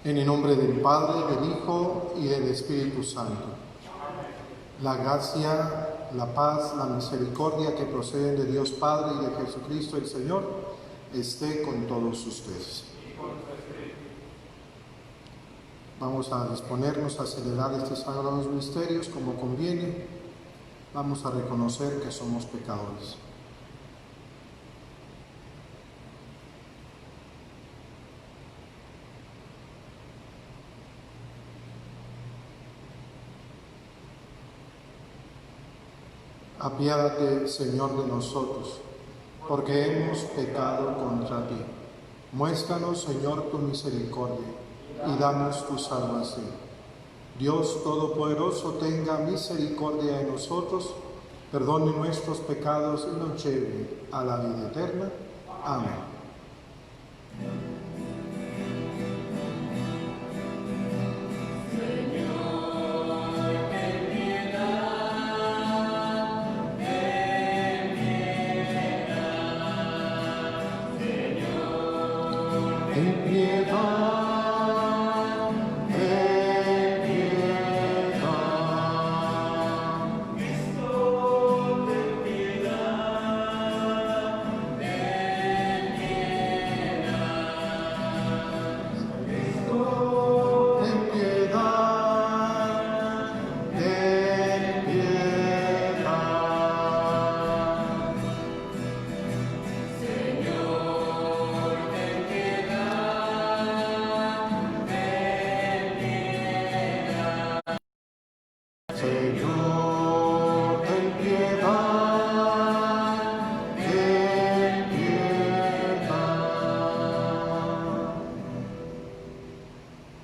En el nombre del Padre, del Hijo y del Espíritu Santo. La gracia, la paz, la misericordia que proceden de Dios Padre y de Jesucristo el Señor, esté con todos ustedes. Vamos a disponernos a celebrar estos sagrados misterios como conviene. Vamos a reconocer que somos pecadores. Apiádate, Señor, de nosotros, porque hemos pecado contra ti. Muéstranos, Señor, tu misericordia y danos tu salvación. Dios Todopoderoso, tenga misericordia de nosotros, perdone nuestros pecados y nos lleve a la vida eterna. Amén.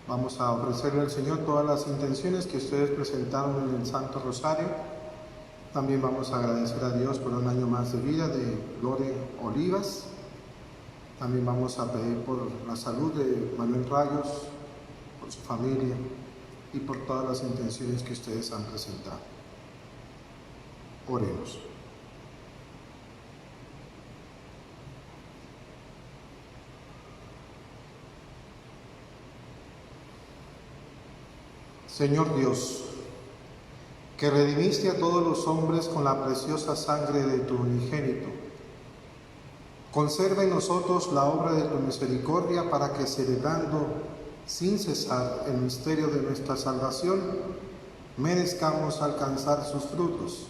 Vamos a ofrecerle al Señor todas las intenciones que ustedes presentaron en el Santo Rosario. También vamos a agradecer a Dios por un año más de vida de Lore Olivas. También vamos a pedir por la salud de Manuel Rayos, por su familia y por todas las intenciones que ustedes han presentado. Oremos. Señor Dios, que redimiste a todos los hombres con la preciosa sangre de tu unigénito, conserva en nosotros la obra de tu misericordia para que, celebrando sin cesar el misterio de nuestra salvación, merezcamos alcanzar sus frutos.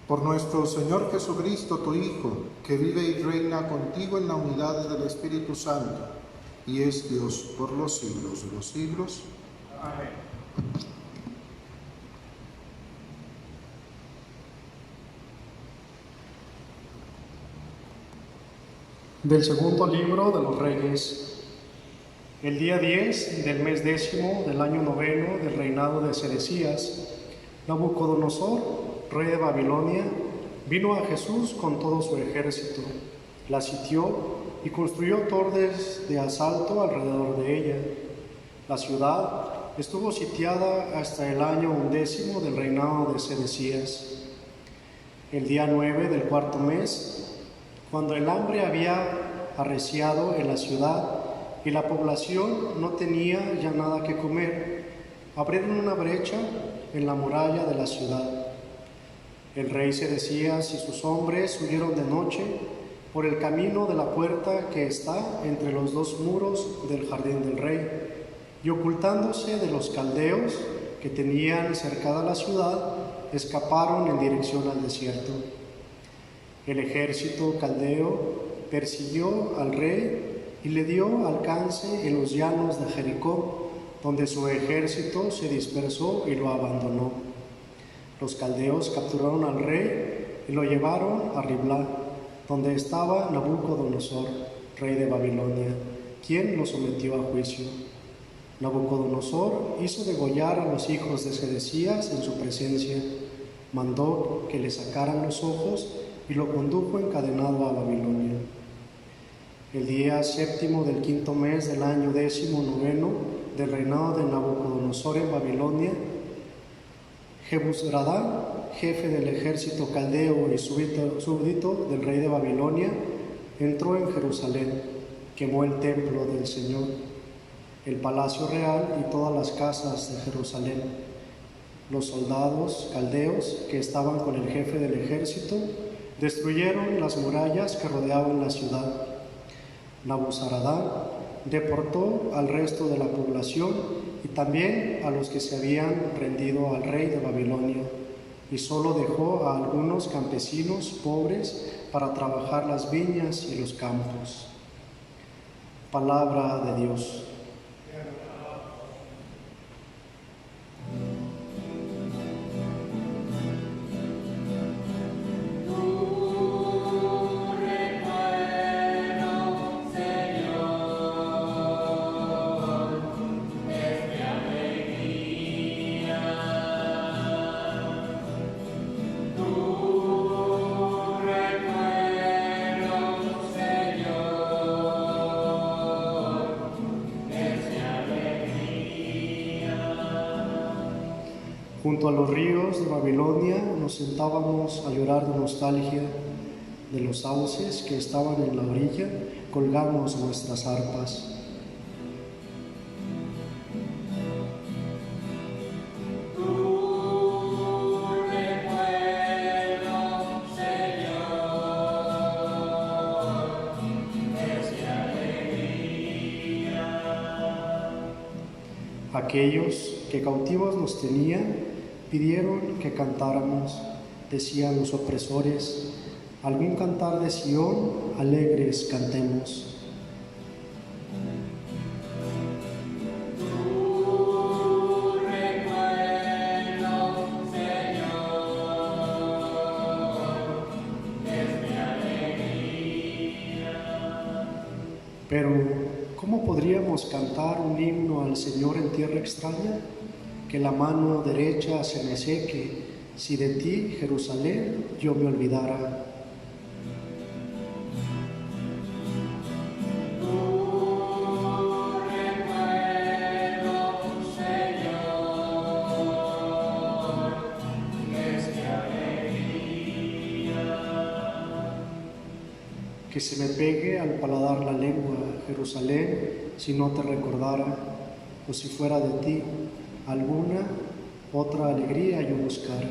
Por nuestro Señor Jesucristo, tu Hijo, que vive y reina contigo en la unidad del Espíritu Santo, y es Dios por los siglos de los siglos. Amén. Del segundo libro de los Reyes. El día 10 del mes 10 del año 9 del reinado de Sedecías, Nabucodonosor, rey de Babilonia, vino a Jesús con todo su ejército, la sitió y construyó torres de asalto alrededor de ella. La ciudad estuvo sitiada hasta el año 11 del reinado de Sedecías. El día 9 del cuarto mes, cuando el hambre había arreciado en la ciudad y la población no tenía ya nada que comer, abrieron una brecha en la muralla de la ciudad. El rey Sedecías y sus hombres huyeron de noche por el camino de la puerta que está entre los dos muros del jardín del rey, y ocultándose de los caldeos que tenían cercada la ciudad, escaparon en dirección al desierto. El ejército caldeo persiguió al rey y le dio alcance en los llanos de Jericó, donde su ejército se dispersó y lo abandonó. Los caldeos capturaron al rey y lo llevaron a Riblá, donde estaba Nabucodonosor, rey de Babilonia, quien lo sometió a juicio. Nabucodonosor hizo degollar a los hijos de Sedecías en su presencia, mandó que le sacaran los ojos y lo condujo encadenado a Babilonia. El día 7 del quinto mes del año 19 del reinado de Nabucodonosor en Babilonia, Nebuzaradan, jefe del ejército caldeo y súbdito del rey de Babilonia, entró en Jerusalén, quemó el templo del Señor, el palacio real y todas las casas de Jerusalén. Los soldados caldeos que estaban con el jefe del ejército destruyeron las murallas que rodeaban la ciudad. Nabuzaradán deportó al resto de la población y también a los que se habían rendido al rey de Babilonia, y solo dejó a algunos campesinos pobres para trabajar las viñas y los campos. Palabra de Dios. Junto a los ríos de Babilonia nos sentábamos a llorar de nostalgia. De los sauces que estaban en la orilla colgamos nuestras arpas. Aquellos que cautivos nos tenían pidieron que cantáramos, decían los opresores, algún cantar de Sión, alegres cantemos. Pero, ¿cómo podríamos cantar un himno al Señor en tierra extraña? Que la mano derecha se me seque, si de ti, Jerusalén, yo me olvidara. Que se me pegue al paladar la lengua, Jerusalén, si no te recordara, o si fuera de ti, alguna otra alegría yo buscara.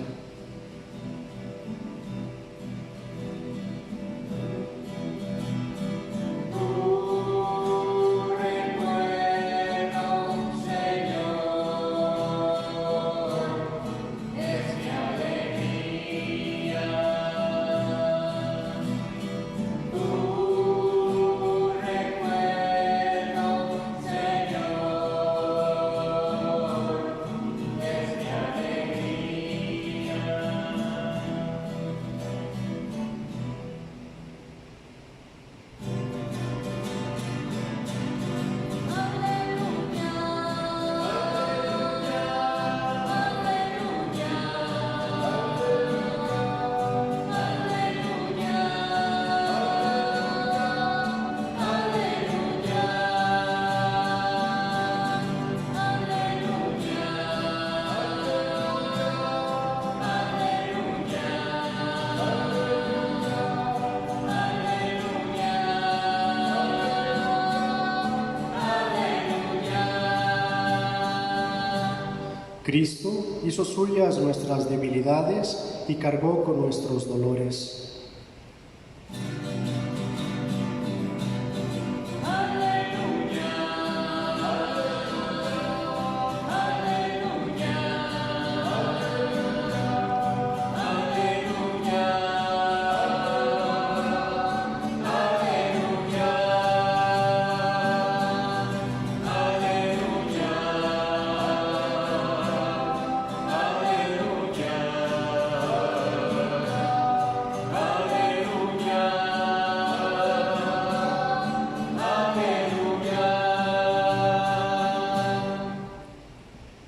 Cristo hizo suyas nuestras debilidades y cargó con nuestros dolores.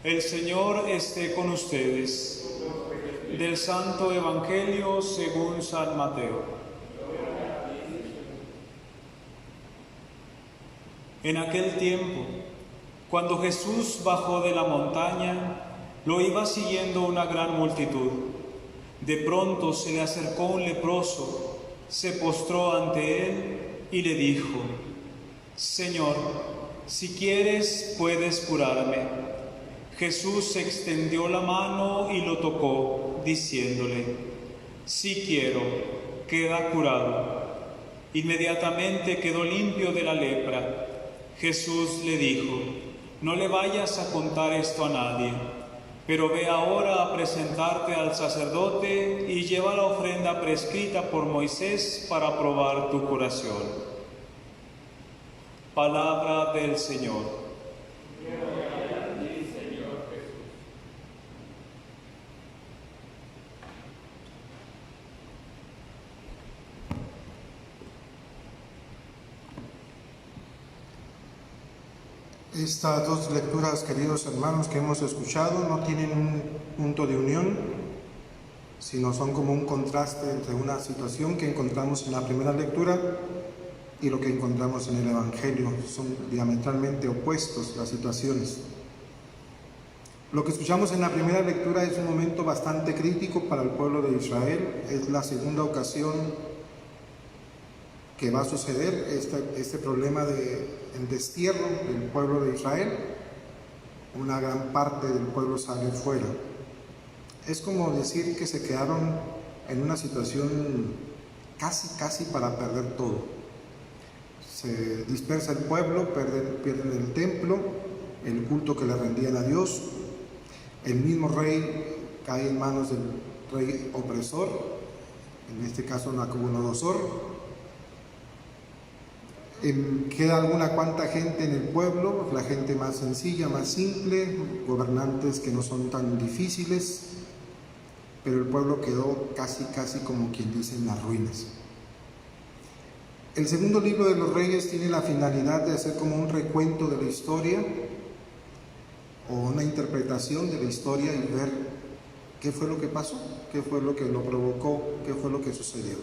El Señor esté con ustedes. Del Santo Evangelio según San Mateo. En aquel tiempo, cuando Jesús bajó de la montaña, lo iba siguiendo una gran multitud. De pronto se le acercó un leproso, se postró ante él y le dijo: Señor, si quieres, puedes curarme. Jesús extendió la mano y lo tocó, diciéndole: sí quiero, queda curado. Inmediatamente quedó limpio de la lepra. Jesús le dijo: no le vayas a contar esto a nadie, pero ve ahora a presentarte al sacerdote y lleva la ofrenda prescrita por Moisés para probar tu curación. Palabra del Señor. Estas dos lecturas, queridos hermanos, que hemos escuchado no tienen un punto de unión, sino son como un contraste entre una situación que encontramos en la primera lectura y lo que encontramos en el Evangelio. Son diametralmente opuestos las situaciones. Lo que escuchamos en la primera lectura es un momento bastante crítico para el pueblo de Israel. Es la segunda ocasión que va a suceder este problema del destierro del pueblo de Israel. Una gran parte del pueblo sale fuera. Es como decir que se quedaron en una situación casi para perder todo. Se dispersa el pueblo, pierden el templo, el culto que le rendían a Dios. El mismo rey cae en manos del rey opresor, en este caso Nabucodonosor. Queda alguna cuanta gente en el pueblo, la gente más sencilla, más simple, gobernantes que no son tan difíciles, pero el pueblo quedó casi como quien dice en las ruinas. El segundo libro de los Reyes tiene la finalidad de hacer como un recuento de la historia o una interpretación de la historia y ver qué fue lo que pasó, qué fue lo que lo provocó, qué fue lo que sucedió.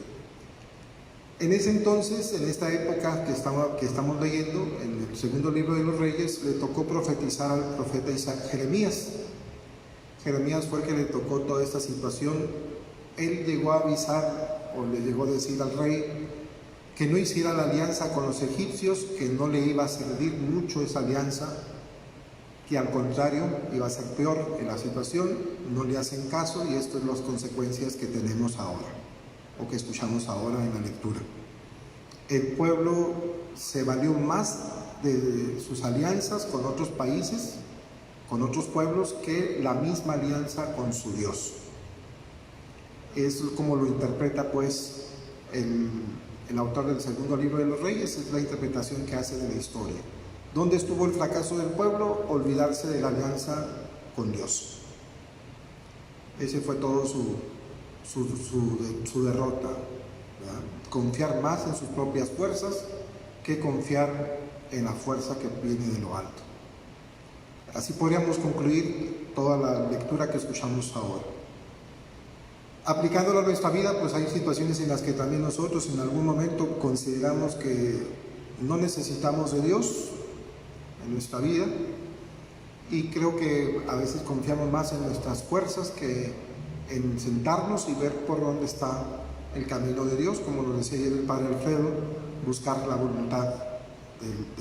En ese entonces, en esta época que estamos leyendo, en el segundo libro de los Reyes, le tocó profetizar al profeta Jeremías. Jeremías fue el que le tocó toda esta situación. Él llegó a avisar, o le llegó a decir al rey, que no hiciera la alianza con los egipcios, que no le iba a servir mucho esa alianza, que al contrario iba a ser peor en la situación. No le hacen caso y esto es las consecuencias que tenemos ahora, o que escuchamos ahora en la lectura. El pueblo se valió más de sus alianzas con otros países, con otros pueblos, que la misma alianza con su Dios. Eso es como lo interpreta pues el autor del segundo libro de los Reyes, es la interpretación que hace de la historia. ¿Dónde estuvo el fracaso del pueblo? Olvidarse de la alianza con Dios. Ese fue todo su derrota, ¿verdad? Confiar más en sus propias fuerzas que confiar en la fuerza que viene de lo alto. Así podríamos concluir toda la lectura que escuchamos ahora. Aplicándola a nuestra vida, pues hay situaciones en las que también nosotros en algún momento consideramos que no necesitamos de Dios en nuestra vida, y creo que a veces confiamos más en nuestras fuerzas que en sentarnos y ver por dónde está el camino de Dios, como lo decía ayer el Padre Alfredo, buscar la voluntad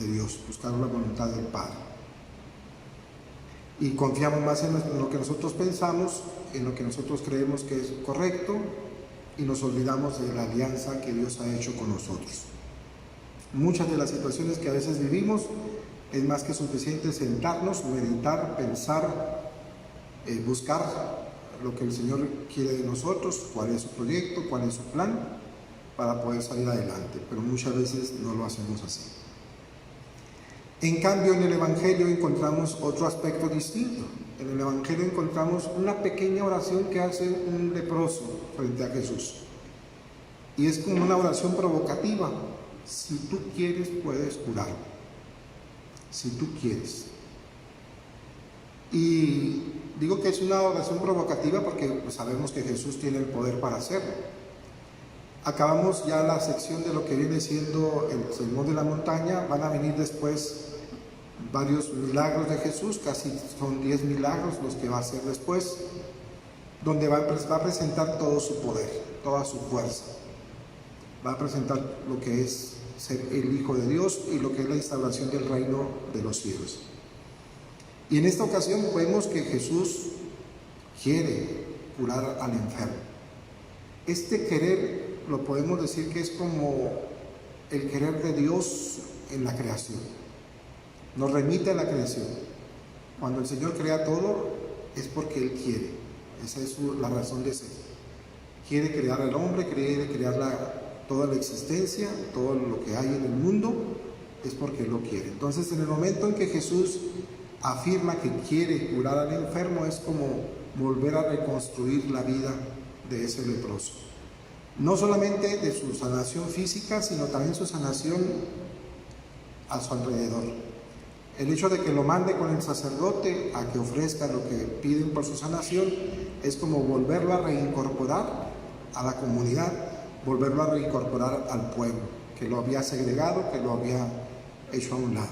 de Dios, buscar la voluntad del Padre. Y confiamos más en lo que nosotros pensamos, en lo que nosotros creemos que es correcto, y nos olvidamos de la alianza que Dios ha hecho con nosotros. Muchas de las situaciones que a veces vivimos es más que suficiente sentarnos, meditar, pensar, buscar lo que el Señor quiere de nosotros, cuál es su proyecto, cuál es su plan, para poder salir adelante, pero muchas veces no lo hacemos así. En cambio, en el Evangelio encontramos otro aspecto distinto. En el Evangelio encontramos una pequeña oración que hace un leproso frente a Jesús. Y es como una oración provocativa. Si tú quieres, puedes curarme. Si tú quieres. Y digo que es una oración provocativa porque pues, sabemos que Jesús tiene el poder para hacerlo. Acabamos ya la sección de lo que viene siendo el Sermón de la Montaña. Van a venir después varios milagros de Jesús, casi son 10 milagros los que va a hacer después, donde va a presentar todo su poder, toda su fuerza. Va a presentar lo que es ser el Hijo de Dios y lo que es la instauración del reino de los cielos. Y en esta ocasión vemos que Jesús quiere curar al enfermo. Este querer lo podemos decir que es como el querer de Dios en la creación. Nos remite a la creación. Cuando el Señor crea todo es porque Él quiere. Esa es la razón de ser. Quiere crear al hombre, quiere crear toda la existencia, todo lo que hay en el mundo, es porque Él lo quiere. Entonces, en el momento en que Jesús afirma que quiere curar al enfermo, es como volver a reconstruir la vida de ese leproso. No solamente de su sanación física, sino también su sanación a su alrededor. El hecho de que lo mande con el sacerdote a que ofrezca lo que piden por su sanación es como volverlo a reincorporar a la comunidad, volverlo a reincorporar al pueblo, que lo había segregado, que lo había hecho a un lado.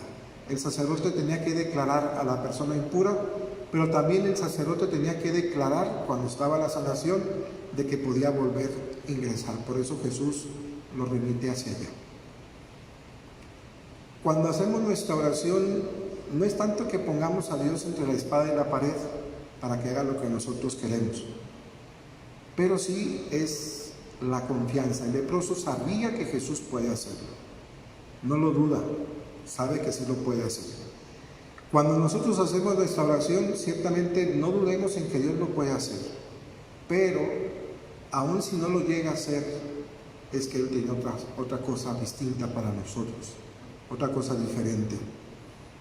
El sacerdote tenía que declarar a la persona impura, pero también el sacerdote tenía que declarar cuando estaba la sanación de que podía volver a ingresar. Por eso Jesús lo remite hacia allá. Cuando hacemos nuestra oración, no es tanto que pongamos a Dios entre la espada y la pared para que haga lo que nosotros queremos, pero sí es la confianza. El leproso sabía que Jesús puede hacerlo, no lo duda, sabe que sí lo puede hacer. Cuando nosotros hacemos nuestra oración, ciertamente no dudemos en que Dios lo puede hacer, pero aun si no lo llega a hacer, es que Él tiene otra cosa distinta para nosotros, otra cosa diferente.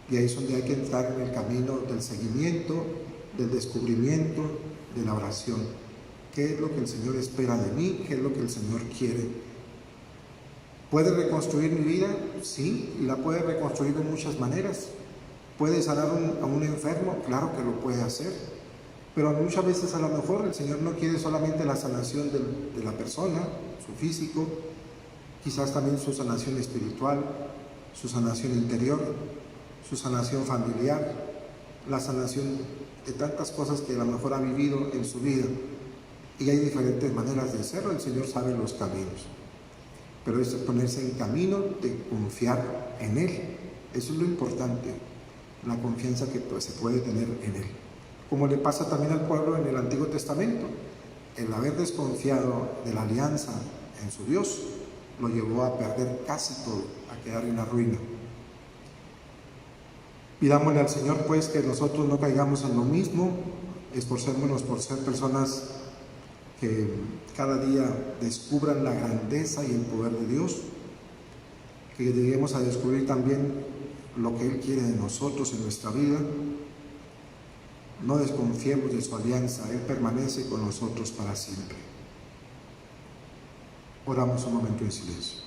Y ahí es donde hay que entrar en el camino del seguimiento, del descubrimiento, de la oración. ¿Qué es lo que el Señor espera de mí? ¿Qué es lo que el Señor quiere? ¿Puede reconstruir mi vida? Sí, y la puede reconstruir de muchas maneras. ¿Puede sanar a un enfermo? Claro que lo puede hacer. Pero muchas veces a lo mejor el Señor no quiere solamente la sanación de la persona, su físico, quizás también su sanación espiritual, su sanación interior, su sanación familiar, la sanación de tantas cosas que a lo mejor ha vivido en su vida. Y hay diferentes maneras de hacerlo, el Señor sabe los caminos. Pero es ponerse en camino de confiar en Él. Eso es lo importante, la confianza que se puede tener en Él. Como le pasa también al pueblo en el Antiguo Testamento, el haber desconfiado de la alianza en su Dios lo llevó a perder casi todo, a quedar en la ruina. Pidámosle al Señor pues que nosotros no caigamos en lo mismo, esforcémonos por ser personas que cada día descubran la grandeza y el poder de Dios, que lleguemos a descubrir también lo que Él quiere de nosotros en nuestra vida. No desconfiemos de su alianza, Él permanece con nosotros para siempre. Oramos un momento en silencio.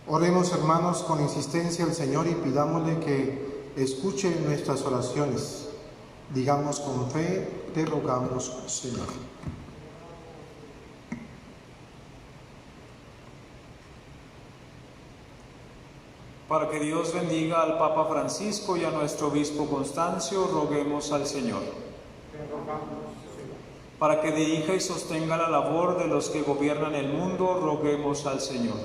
Oremos, hermanos, con insistencia al Señor y pidámosle que escuche nuestras oraciones. Digamos con fe, te rogamos, Señor. Para que Dios bendiga al Papa Francisco y a nuestro obispo Constancio, roguemos al Señor. Para que dirija y sostenga la labor de los que gobiernan el mundo, roguemos al Señor.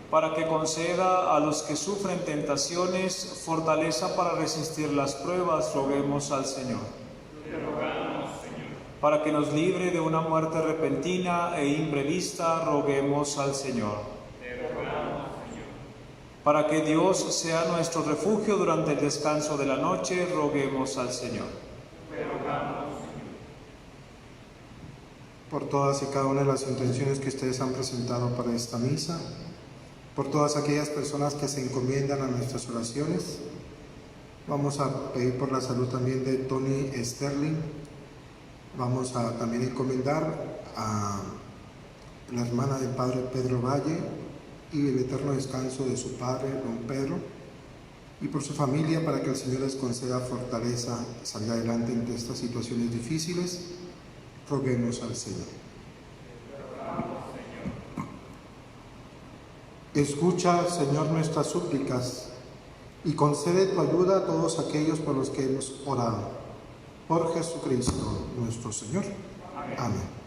Para que conceda a los que sufren tentaciones fortaleza para resistir las pruebas, roguemos al Señor. Para que nos libre de una muerte repentina e imprevista, roguemos al Señor. Para que Dios sea nuestro refugio durante el descanso de la noche, roguemos al Señor. Por todas y cada una de las intenciones que ustedes han presentado para esta misa, por todas aquellas personas que se encomiendan a nuestras oraciones, vamos a pedir por la salud también de Tony Sterling, vamos a también encomendar a la hermana del padre Pedro Valle, y el eterno descanso de su padre, don Pedro, y por su familia, para que el Señor les conceda fortaleza y salga adelante entre estas situaciones difíciles, roguemos al Señor. Escucha, Señor, nuestras súplicas y concede tu ayuda a todos aquellos por los que hemos orado. Por Jesucristo nuestro Señor. Amén.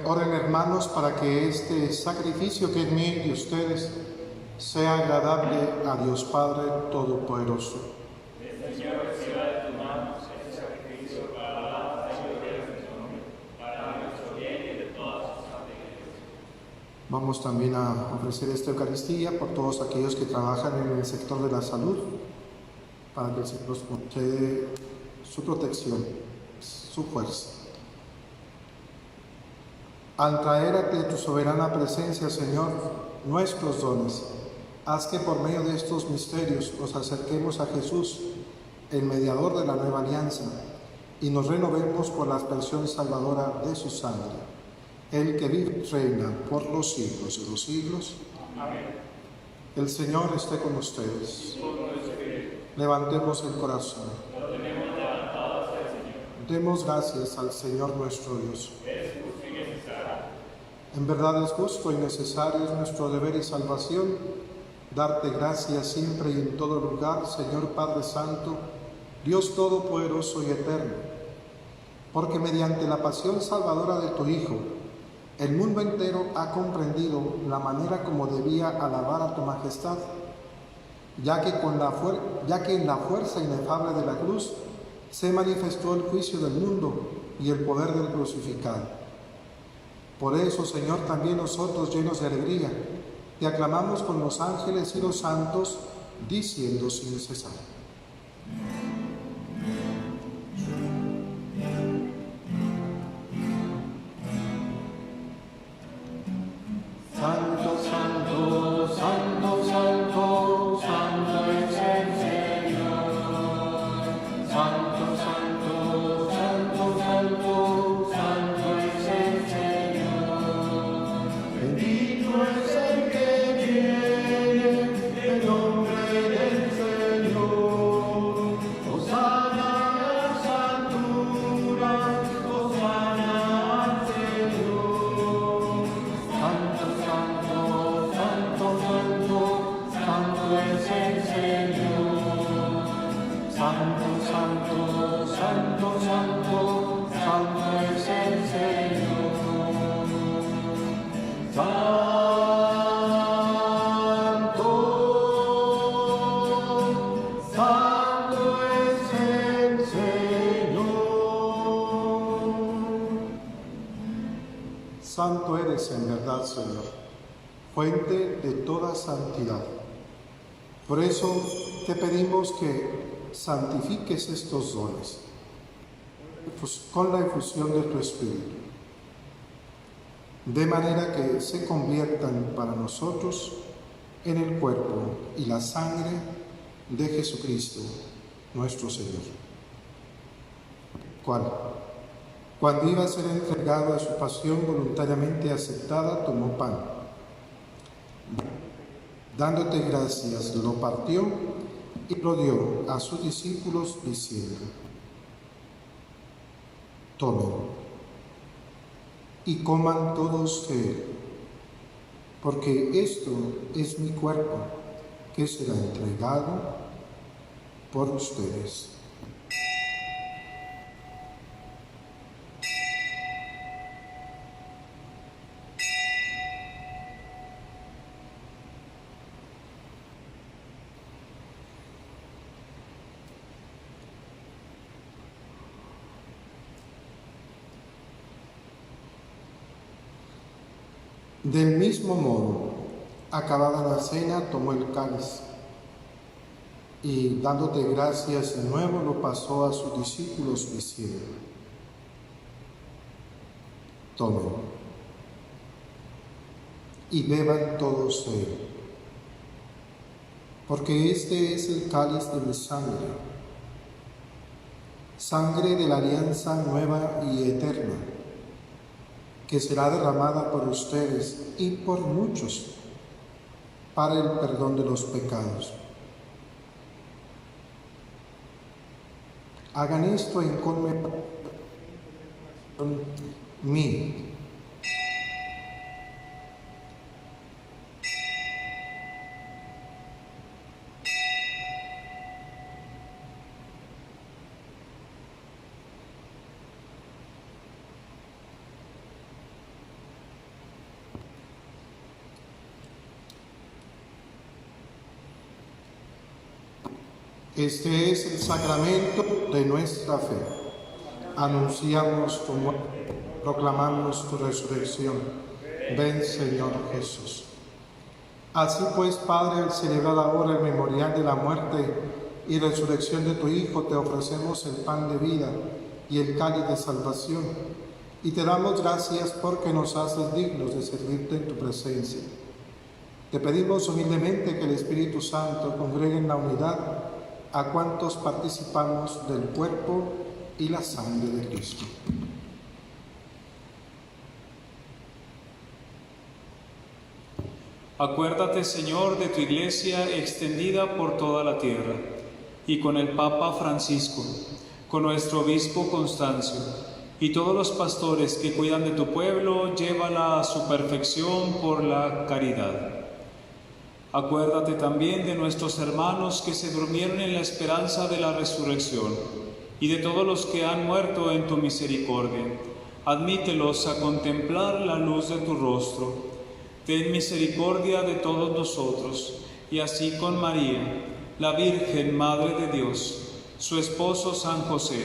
Oren, hermanos, para que este sacrificio que es mío y de ustedes sea agradable a Dios Padre Todopoderoso. Señor, reciba de tus manos este sacrificio para la alabanza y gloria de tu nombre, para nuestro bien y de todas sus familias. Vamos también a ofrecer esta Eucaristía por todos aquellos que trabajan en el sector de la salud, para que el Señor nos conceda su protección, su fuerza. Al traer ante tu soberana presencia, Señor, nuestros dones, haz que por medio de estos misterios nos acerquemos a Jesús, el mediador de la nueva alianza, y nos renovemos por la aspersión salvadora de su sangre. El que vive y reina por los siglos de los siglos. Amén. El Señor esté con ustedes. Levantemos el corazón. Lo tenemos levantado hacia el Señor. Demos gracias al Señor nuestro Dios. Es justo y necesario. En verdad es justo y necesario, es nuestro deber y salvación, darte gracias siempre y en todo lugar, Señor Padre Santo, Dios Todopoderoso y Eterno, porque mediante la pasión salvadora de tu Hijo, el mundo entero ha comprendido la manera como debía alabar a tu majestad, ya que en la fuerza inefable de la cruz se manifestó el juicio del mundo y el poder del crucificado. Por eso, Señor, también nosotros, llenos de alegría, te aclamamos con los ángeles y los santos, diciendo sin cesar: Santo, santo, santo, santo, santo es el Señor. Santo, santo, santo, santo, santo es el Señor. Bendito es el que viene en nombre del Señor. Hosana en las alturas, hosana al Señor. Santo, santo, santo, santo, santo es el Señor. Santo, santo, santo, santo, santo es el Señor. Santo, santo es el Señor. Santo eres en verdad, Señor, fuente de toda santidad. Por eso te pedimos que santifiques estos dones con la efusión de tu Espíritu, de manera que se conviertan para nosotros en el cuerpo y la sangre de Jesucristo, nuestro Señor, cual, cuando iba a ser entregado a su pasión voluntariamente aceptada, tomó pan. Dándote gracias, lo partió y lo dio a sus discípulos, diciendo: tomen y coman todos de él, porque esto es mi cuerpo, que será entregado por ustedes. Del mismo modo, acabada la cena, tomó el cáliz y, dándote gracias de nuevo, lo pasó a sus discípulos, diciendo: tomen y beban todos de él, porque este es el cáliz de mi sangre, sangre de la alianza nueva y eterna, que será derramada por ustedes y por muchos para el perdón de los pecados. Hagan esto en conmemoración mía. Este es el sacramento de nuestra fe. Anunciamos tu muerte, proclamamos tu resurrección. Ven, Señor Jesús. Así pues, Padre, al celebrar ahora el memorial de la muerte y resurrección de tu Hijo, te ofrecemos el pan de vida y el cáliz de salvación, y te damos gracias porque nos haces dignos de servirte en tu presencia. Te pedimos humildemente que el Espíritu Santo congregue en la unidad a cuantos participamos del cuerpo y la sangre de Cristo. Acuérdate, Señor, de tu Iglesia extendida por toda la tierra, y con el Papa Francisco, con nuestro Obispo Constancio, y todos los pastores que cuidan de tu pueblo, llévala a su perfección por la caridad. Acuérdate también de nuestros hermanos que se durmieron en la esperanza de la resurrección, y de todos los que han muerto en tu misericordia. Admítelos a contemplar la luz de tu rostro. Ten misericordia de todos nosotros, y así con María, la Virgen Madre de Dios, su esposo San José,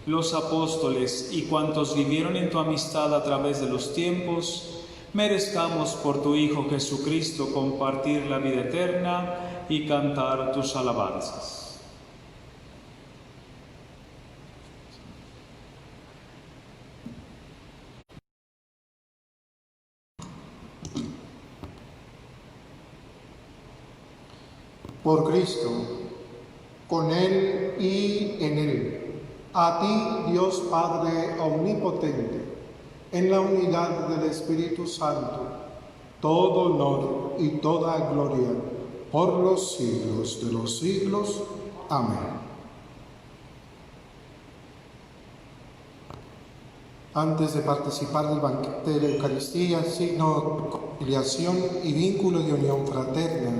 los apóstoles y cuantos vivieron en tu amistad a través de los tiempos, merezcamos por tu Hijo Jesucristo compartir la vida eterna y cantar tus alabanzas. Por Cristo, con Él y en Él, a ti, Dios Padre Omnipotente, en la unidad del Espíritu Santo, todo honor y toda gloria por los siglos de los siglos. Amén. Antes de participar del banquete de la Eucaristía, signo de reconciliación y vínculo de unión fraterna,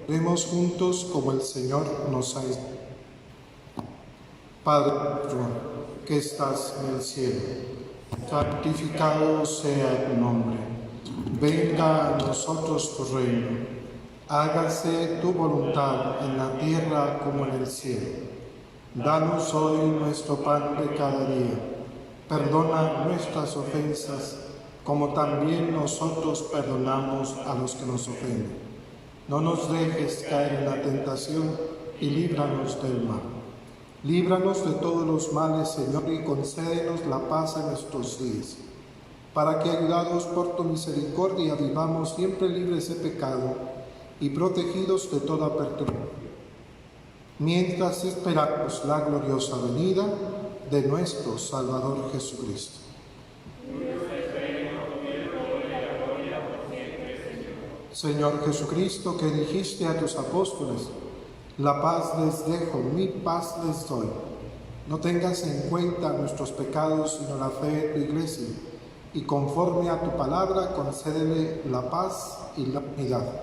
vemos juntos como el Señor nos ha enseñado. Padre nuestro, que estás en el cielo, santificado sea tu nombre. Venga a nosotros tu reino. Hágase tu voluntad en la tierra como en el cielo. Danos hoy nuestro pan de cada día. Perdona nuestras ofensas, como también nosotros perdonamos a los que nos ofenden. No nos dejes caer en la tentación y líbranos del mal. Líbranos de todos los males, Señor, y concédenos la paz en nuestros días, para que, ayudados por tu misericordia, vivamos siempre libres de pecado y protegidos de toda perturbación, mientras esperamos la gloriosa venida de nuestro Salvador Jesucristo. Señor Jesucristo, que dijiste a tus apóstoles: la paz les dejo, mi paz les doy. No tengas en cuenta nuestros pecados, sino la fe de tu Iglesia, y conforme a tu palabra concédele la paz y la unidad.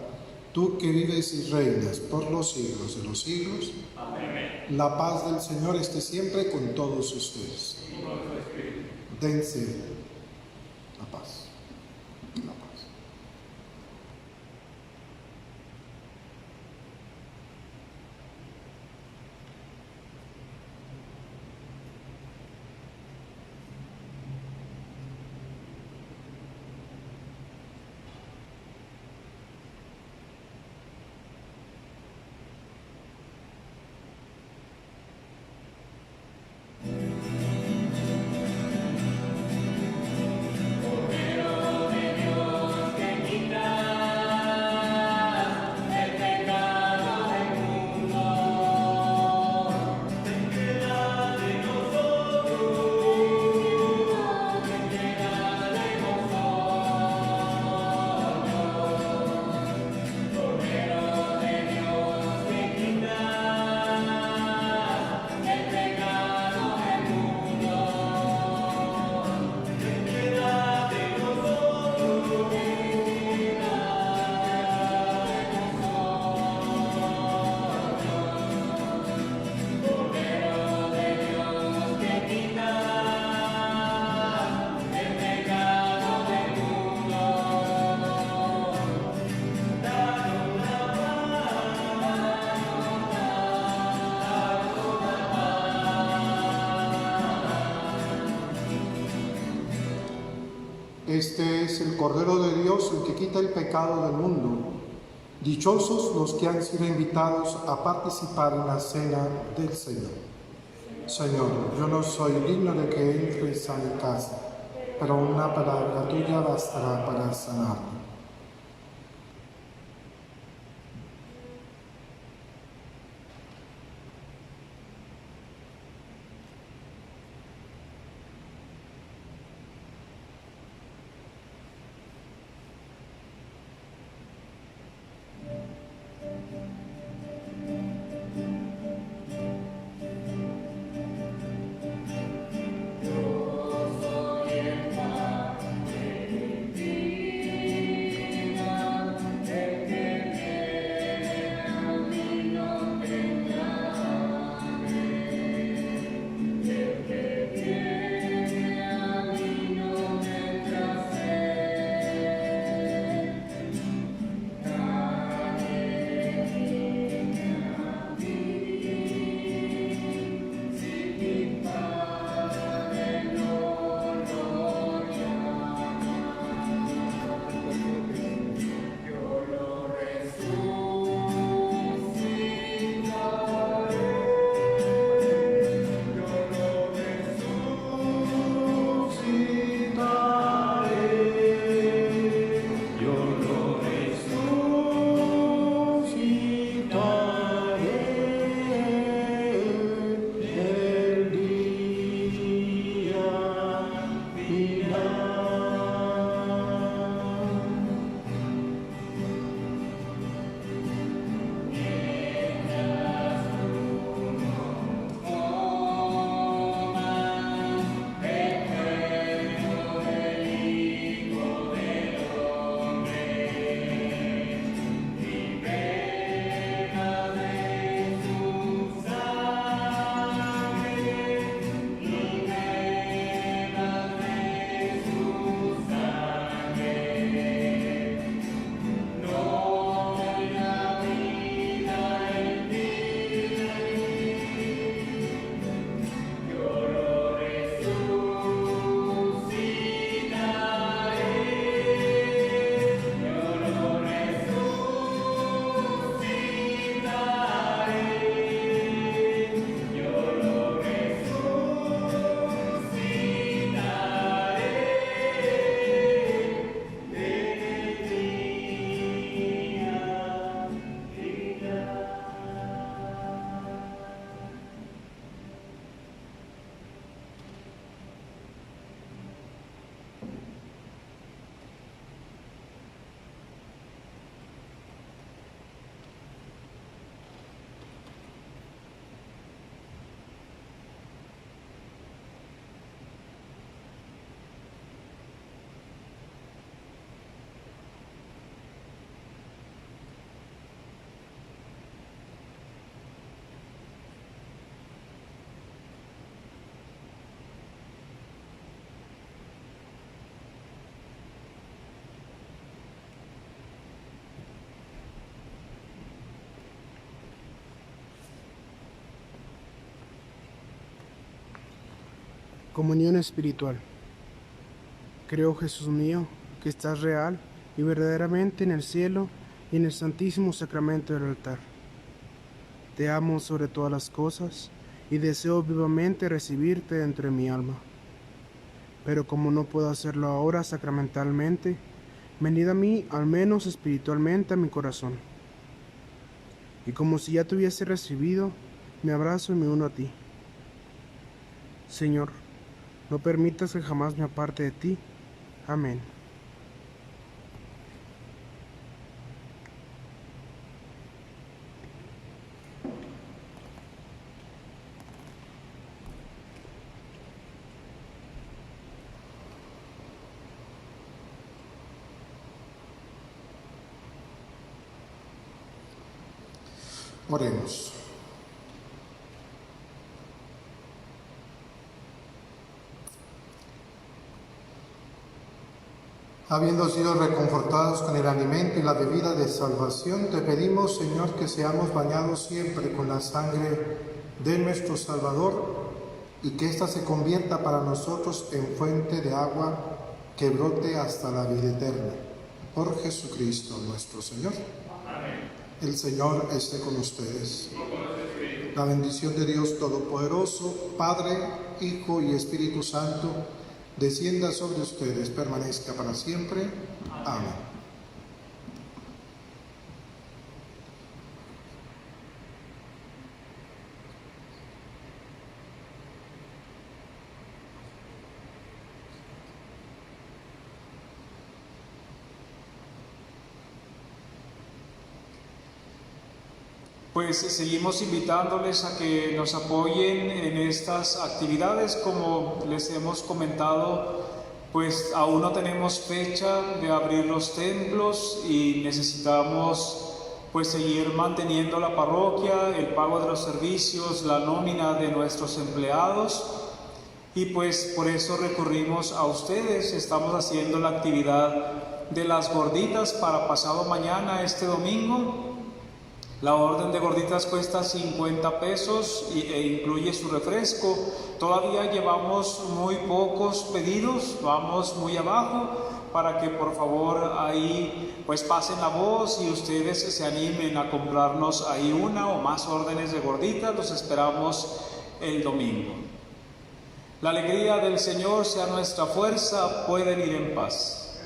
Tú que vives y reinas por los siglos de los siglos. Amén. La paz del Señor esté siempre con todos ustedes. Dense la paz. La paz. Este es el Cordero de Dios, el que quita el pecado del mundo. Dichosos los que han sido invitados a participar en la cena del Señor. Señor, yo no soy digno de que entres a mi casa, pero una palabra tuya bastará para sanarme. Comunión espiritual. Creo, Jesús mío, que estás real y verdaderamente en el cielo y en el santísimo sacramento del altar. Te amo sobre todas las cosas y deseo vivamente recibirte dentro de mi alma. Pero como no puedo hacerlo ahora sacramentalmente, venid a mí al menos espiritualmente a mi corazón. Y como si ya te hubiese recibido, me abrazo y me uno a ti. Señor, no permitas que jamás me aparte de ti. Amén. Oremos. Habiendo sido reconfortados con el alimento y la bebida de salvación, te pedimos, Señor, que seamos bañados siempre con la sangre de nuestro Salvador y que ésta se convierta para nosotros en fuente de agua que brote hasta la vida eterna. Por Jesucristo nuestro Señor. Amén. El Señor esté con ustedes. La bendición de Dios Todopoderoso, Padre, Hijo y Espíritu Santo, descienda sobre ustedes, permanezca para siempre. Amén. Pues seguimos invitándoles a que nos apoyen en estas actividades. Como les hemos comentado, pues aún no tenemos fecha de abrir los templos y necesitamos pues seguir manteniendo la parroquia, el pago de los servicios, la nómina de nuestros empleados, y pues por eso recurrimos a ustedes. Estamos haciendo la actividad de las gorditas para pasado mañana, este domingo. La orden de gorditas cuesta 50 pesos e incluye su refresco. Todavía llevamos muy pocos pedidos, vamos muy abajo, para que por favor ahí pues pasen la voz y ustedes se animen a comprarnos ahí una o más órdenes de gorditas. Los esperamos el domingo. La alegría del Señor sea nuestra fuerza. Pueden ir en paz.